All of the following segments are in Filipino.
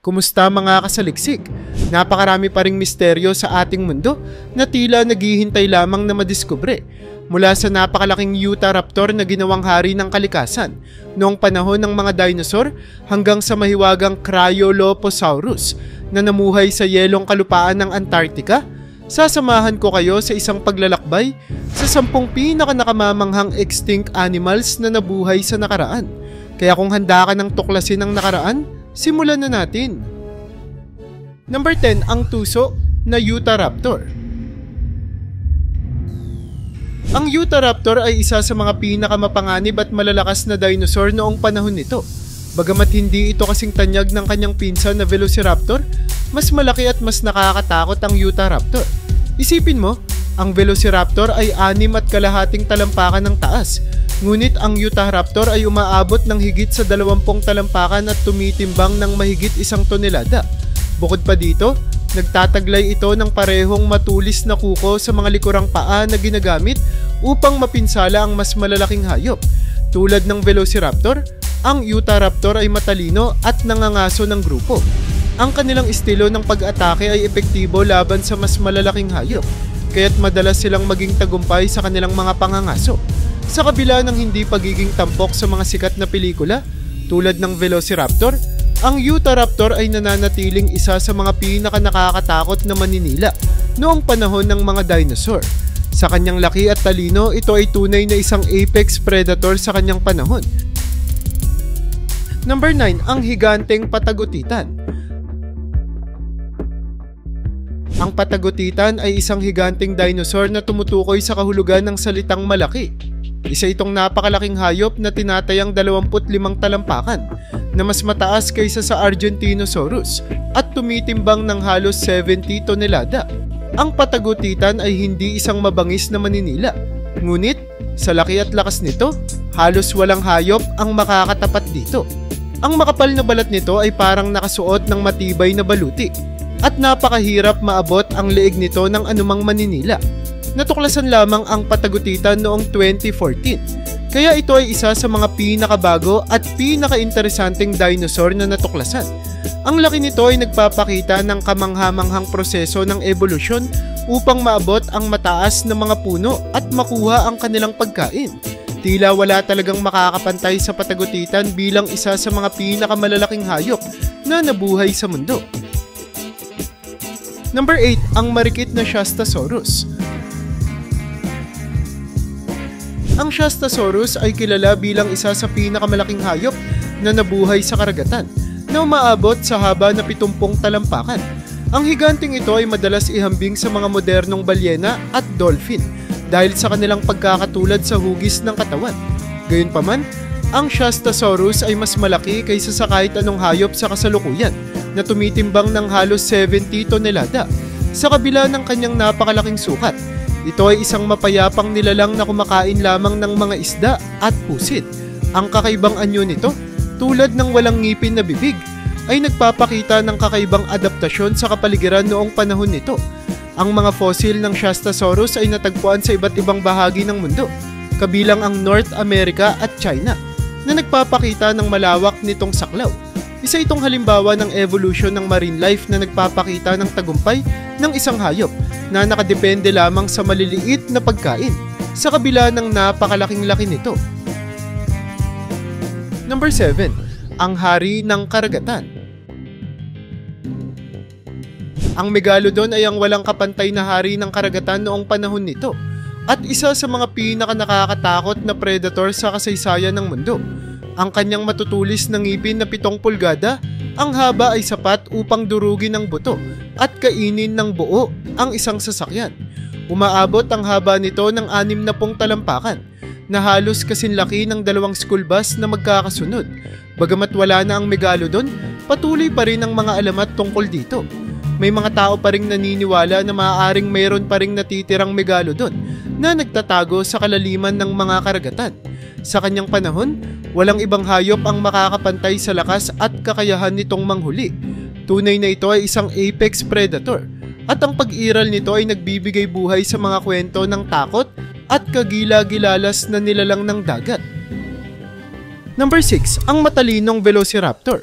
Kumusta mga kasaliksik? Napakarami pa ring misteryo sa ating mundo na tila naghihintay lamang na madiskubre. Mula sa napakalaking Utahraptor na ginawang hari ng kalikasan noong panahon ng mga dinosaur hanggang sa mahiwagang Cryolophosaurus na namuhay sa yelong kalupaan ng Antarctica, sasamahan ko kayo sa isang paglalakbay sa 10 pinaka-nakamamanghang extinct animals na nabuhay sa nakaraan. Kaya kung handa ka ng tuklasin ang nakaraan, simulan na natin. Number 10, ang tuso na Utahraptor. Ang Utahraptor ay isa sa mga pinakamapanganib at malalakas na dinosaur noong panahon nito. Bagamat hindi ito kasing tanyag ng kanyang pinsan na Velociraptor, mas malaki at mas nakakatakot ang Utahraptor. Isipin mo, ang Velociraptor ay 6.5 talampakan ng taas. Ngunit ang Utahraptor ay umaabot ng higit sa 20 talampakan at tumitimbang ng mahigit 1 tonelada. Bukod pa dito, nagtataglay ito ng parehong matulis na kuko sa mga likurang paa na ginagamit upang mapinsala ang mas malalaking hayop. Tulad ng Velociraptor, ang Utahraptor ay matalino at nangangaso ng grupo. Ang kanilang estilo ng pag-atake ay epektibo laban sa mas malalaking hayop, kaya't madalas silang maging tagumpay sa kanilang mga pangangaso. Sa kabila ng hindi pagiging tampok sa mga sikat na pelikula, tulad ng Velociraptor, ang Utahraptor ay nananatiling isa sa mga pinaka-nakakatakot na maninila noong panahon ng mga dinosaur. Sa kanyang laki at talino, ito ay tunay na isang apex predator sa kanyang panahon. Number 9, ang higanteng patagutitan. Ang patagutitan ay isang higanteng dinosaur na tumutukoy sa kahulugan ng salitang malaki. Isa itong napakalaking hayop na tinatayang 25 talampakan na mas mataas kaysa sa Argentinosaurus at tumitimbang ng halos 70 tonelada. Ang patagutitan ay hindi isang mabangis na maninila. Ngunit, sa laki at lakas nito, halos walang hayop ang makakatapat dito. Ang makapal na balat nito ay parang nakasuot ng matibay na baluti at napakahirap maabot ang leeg nito ng anumang maninila. Natuklasan lamang ang patagutitan noong 2014, kaya ito ay isa sa mga pinakabago at pinaka-interesanting dinosaur na natuklasan. Ang laki nito ay nagpapakita ng kamanghamanghang proseso ng evolusyon upang maabot ang mataas na mga puno at makuha ang kanilang pagkain. Tila wala talagang makakapantay sa patagutitan bilang isa sa mga pinakamalalaking hayop na nabuhay sa mundo. Number 8, ang marikit na Shastasaurus. Ang Shastasaurus ay kilala bilang isa sa pinakamalaking hayop na nabuhay sa karagatan na umaabot sa haba na 70 talampakan. Ang higanting ito ay madalas ihambing sa mga modernong balyena at dolphin dahil sa kanilang pagkakatulad sa hugis ng katawan. Gayunpaman, ang Shastasaurus ay mas malaki kaysa sa kahit anong hayop sa kasalukuyan na tumitimbang ng halos 70 tonelada. Sa kabila ng kanyang napakalaking sukat, ito ay isang mapayapang nilalang na kumakain lamang ng mga isda at pusit. Ang kakaibang anyo nito, tulad ng walang ngipin na bibig, ay nagpapakita ng kakaibang adaptasyon sa kapaligiran noong panahon nito. Ang mga fossil ng Shastasaurus ay natagpuan sa iba't ibang bahagi ng mundo, kabilang ang North America at China, na nagpapakita ng malawak nitong saklaw. Isa itong halimbawa ng evolution ng marine life na nagpapakita ng tagumpay ng isang hayop na nakadepende lamang sa maliliit na pagkain sa kabila ng napakalaking laki nito. Number 7, ang hari ng karagatan. Ang Megalodon ay ang walang kapantay na hari ng karagatan noong panahon nito at isa sa mga pinaka-nakakatakot na predator sa kasaysayan ng mundo. Ang kanyang matutulis na ngipin na 7 pulgada, ang haba ay sapat upang durugin ang buto at kainin ng buo ang isang sasakyan. Umaabot ang haba nito ng 60 talampakan na halos kasinlaki ng 2 school bus na magkakasunod. Bagamat wala na ang Megalodon, patuloy pa rin ang mga alamat tungkol dito. May mga tao pa ring naniniwala na maaaring mayroon pa ring natitirang Megalodon na nagtatago sa kalaliman ng mga karagatan. Sa kanyang panahon, walang ibang hayop ang makakapantay sa lakas at kakayahan nitong manghuli. Tunay na ito ay isang apex predator at ang pag-iral nito ay nagbibigay buhay sa mga kwento ng takot at kagila-gilalas na nilalang ng dagat. Number 6, ang matalinong Velociraptor.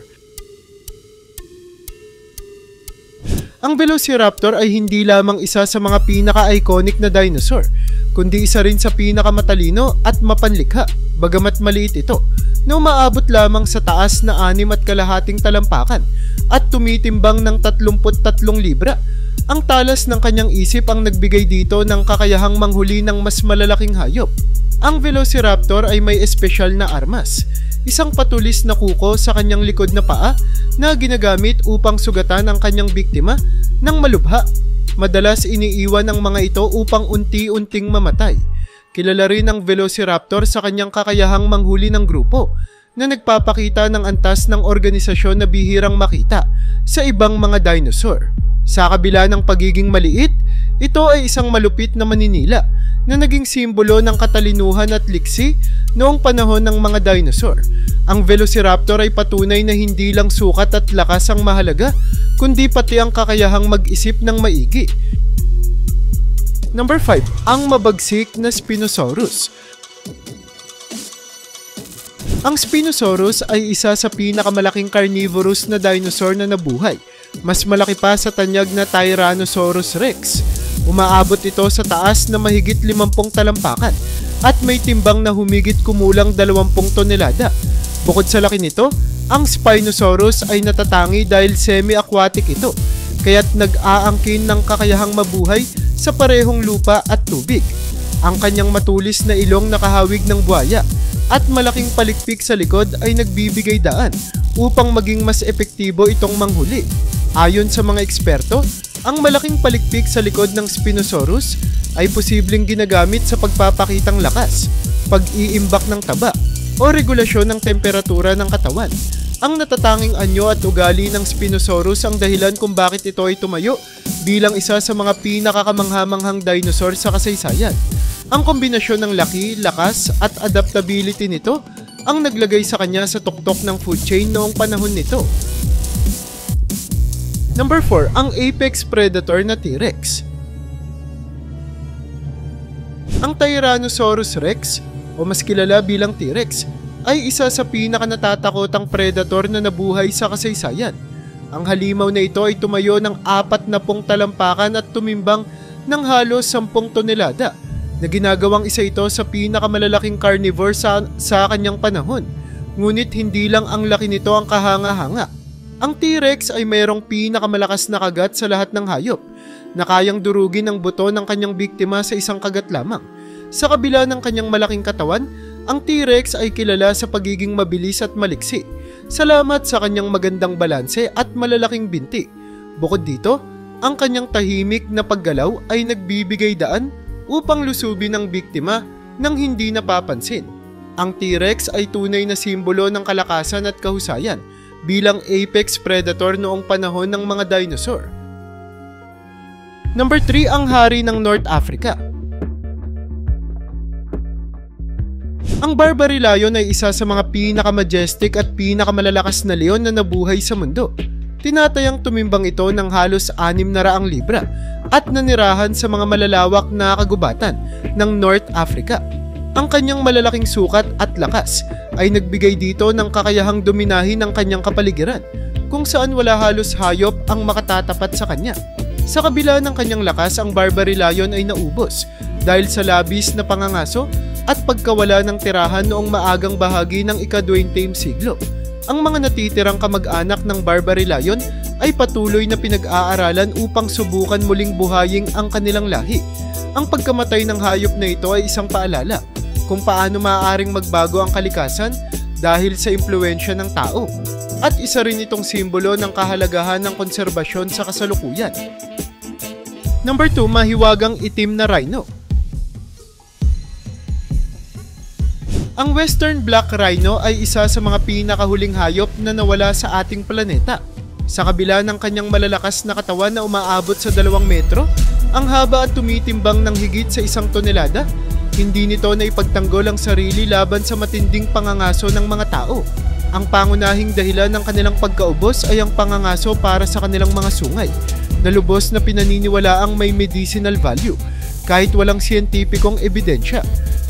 Ang Velociraptor ay hindi lamang isa sa mga pinaka-iconic na dinosaur, kundi isa rin sa pinakamatalino at mapanlikha, bagamat maliit ito, na umaabot lamang sa taas na 6.5 talampakan at tumitimbang ng 33 libra. Ang talas ng kanyang isip ang nagbigay dito ng kakayahang manghuli ng mas malalaking hayop. Ang Velociraptor ay may espesyal na armas, isang patulis na kuko sa kanyang likod na paa na ginagamit upang sugatan ang kanyang biktima ng malubha. Madalas iniiwan ang mga ito upang unti-unting mamatay. Kilala rin ang Velociraptor sa kanyang kakayahang manghuli ng grupo na nagpapakita ng antas ng organisasyon na bihirang makita sa ibang mga dinosaur. Sa kabila ng pagiging maliit, ito ay isang malupit na maninila na naging simbolo ng katalinuhan at liksi noong panahon ng mga dinosaur. Ang Velociraptor ay patunay na hindi lang sukat at lakas ang mahalaga, kundi pati ang kakayahang mag-isip ng maigi. Number 5. Ang mabagsik na Spinosaurus. Ang Spinosaurus ay isa sa pinakamalaking carnivorous na dinosaur na nabuhay. Mas malaki pa sa tanyag na Tyrannosaurus Rex. Umaabot ito sa taas na mahigit 50 talampakan at may timbang na humigit kumulang 20 tonelada. Bukod sa laki nito, ang Spinosaurus ay natatangi dahil semi-aquatic ito, kaya't nag-aangkin ng kakayahang mabuhay sa parehong lupa at tubig. Ang kanyang matulis na ilong nakahawig ng buhaya at malaking palikpik sa likod ay nagbibigay daan upang maging mas epektibo itong manghuli. Ayon sa mga eksperto, ang malaking palikpik sa likod ng Spinosaurus ay posibleng ginagamit sa pagpapakitang lakas, pag-iimbak ng taba, o regulasyon ng temperatura ng katawan. Ang natatanging anyo at ugali ng Spinosaurus ang dahilan kung bakit ito ay tumayo bilang isa sa mga pinakakamanghamanghang dinosaur sa kasaysayan. Ang kombinasyon ng laki, lakas at adaptability nito ang naglagay sa kanya sa tuktok ng food chain noong panahon nito. Number 4. Ang apex predator na T-Rex. Ang Tyrannosaurus Rex, o mas kilala bilang T-Rex, ay isa sa pinakanatatakotang predator na nabuhay sa kasaysayan. Ang halimaw na ito ay tumayo ng 40 talampakan at tumimbang ng halos 10 tonelada, na ginagawang isa ito sa pinakamalalaking carnivore sa kanyang panahon. Ngunit hindi lang ang laki nito ang kahanga-hanga. Ang T-Rex ay mayroong pinakamalakas na kagat sa lahat ng hayop, na kayang durugin ang buto ng kanyang biktima sa isang kagat lamang. Sa kabila ng kanyang malaking katawan, ang T-Rex ay kilala sa pagiging mabilis at maliksi, salamat sa kanyang magandang balanse at malalaking binti. Bukod dito, ang kanyang tahimik na paggalaw ay nagbibigay daan upang lusubin ang biktima nang hindi napapansin. Ang T-Rex ay tunay na simbolo ng kalakasan at kahusayan bilang apex predator noong panahon ng mga dinosaur. Number 3. Ang hari ng North Africa. Ang Barbary lion ay isa sa mga pinaka-majestic at pinakamalalakas na leon na nabuhay sa mundo. Tinatayang tumimbang ito ng halos 600 libra at nanirahan sa mga malalawak na kagubatan ng North Africa. Ang kanyang malalaking sukat at lakas ay nagbigay dito ng kakayahang dominahin ang kanyang kapaligiran, kung saan wala halos hayop ang makatatapat sa kanya. Sa kabila ng kanyang lakas, ang Barbary lion ay naubos dahil sa labis na pangangaso at pagkawala ng tirahan noong maagang bahagi ng ika-20 siglo. Ang mga natitirang kamag-anak ng Barbary lion ay patuloy na pinag-aaralan upang subukan muling buhayin ang kanilang lahi. Ang pagkamatay ng hayop na ito ay isang paalala kung paano maaaring magbago ang kalikasan dahil sa impluwensya ng tao. At isa rin itong simbolo ng kahalagahan ng konserbasyon sa kasalukuyan. Number 2. Mahiwagang itim na rhino. Ang Western Black Rhino ay isa sa mga pinakahuling hayop na nawala sa ating planeta. Sa kabila ng kanyang malalakas na katawan na umaabot sa 2 metro, ang haba at tumitimbang ng higit sa 1 tonelada, hindi nito na ipagtanggol ang sarili laban sa matinding pangangaso ng mga tao. Ang pangunahing dahilan ng kanilang pagkaubos ay ang pangangaso para sa kanilang mga sungay, na lubos na pinaniniwalaang may medicinal value, kahit walang siyentipikong ebidensya.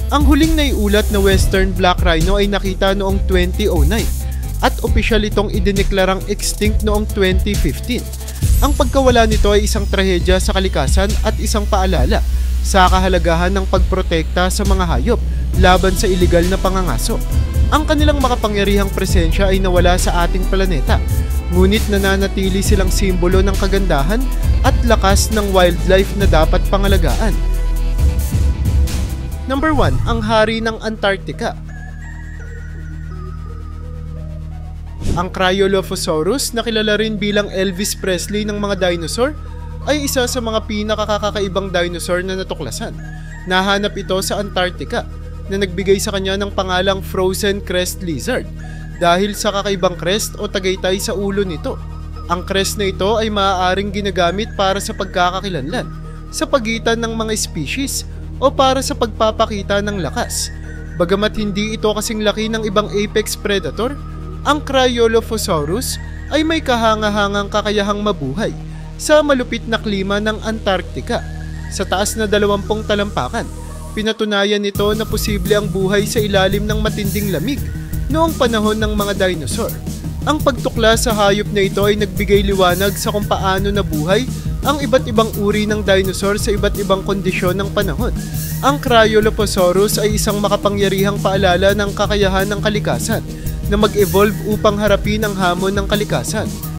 Ang huling naiulat na Western Black Rhino ay nakita noong 2009 at opisyal itong idineklarang extinct noong 2015. Ang pagkawala nito ay isang trahedya sa kalikasan at isang paalala sa kahalagahan ng pagprotekta sa mga hayop laban sa iligal na pangangaso. Ang kanilang makapangyarihang presensya ay nawala sa ating planeta, ngunit nananatili silang simbolo ng kagandahan at lakas ng wildlife na dapat pangalagaan. Number 1, ang hari ng Antarctica. Ang Cryolophosaurus, na kilala rin bilang Elvis Presley ng mga dinosaur, ay isa sa mga pinakakakaibang dinosaur na natuklasan. Nahanap ito sa Antarctica, na nagbigay sa kanya ng pangalang Frozen Crest Lizard dahil sa kakaibang crest o tagaytay sa ulo nito. Ang crest na ito ay maaaring ginagamit para sa pagkakakilanlan sa pagitan ng mga species o para sa pagpapakita ng lakas. Bagamat hindi ito kasing laki ng ibang apex predator, ang Cryolophosaurus ay may kahangahangang kakayahang mabuhay sa malupit na klima ng Antarctica. Sa taas na 20 talampakan, pinatunayan nito na posible ang buhay sa ilalim ng matinding lamig noong panahon ng mga dinosaur. Ang pagtukla sa hayop na ito ay nagbigay liwanag sa kung paano nabuhay ang iba't ibang uri ng dinosaur sa iba't ibang kondisyon ng panahon. Ang Cryolophosaurus ay isang makapangyarihang paalala ng kakayahan ng kalikasan na mag-evolve upang harapin ang hamon ng kalikasan.